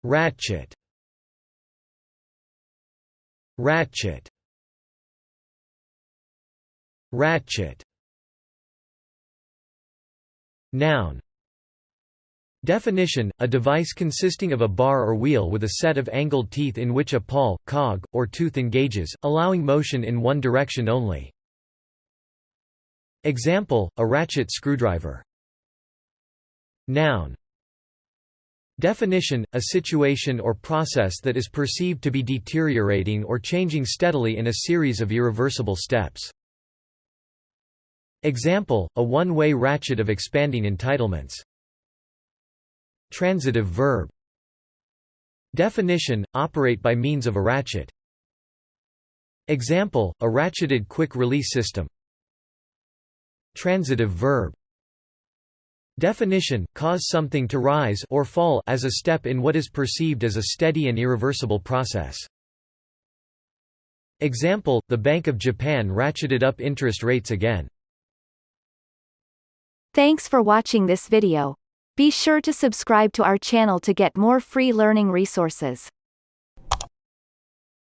ratchet, ratchet, ratchet. Noun. Definition: a device consisting of a bar or wheel with a set of angled teeth in which a pawl, cog, or tooth engages, allowing motion in one direction only. Example: a ratchet screwdriver. Noun. Definition: a situation or process that is perceived to be deteriorating or changing steadily in a series of irreversible steps. Example: a one-way ratchet of expanding entitlements. Transitive verb. Definition: operate by means of a ratchet. Example: a ratcheted quick-release system. Transitive verb. Definition: cause something to rise or fall as a step in what is perceived as a steady and irreversible process. Example: the Bank of Japan ratcheted up interest rates again. Thanks for watching this video. Be sure to subscribe to our channel to get more free learning resources.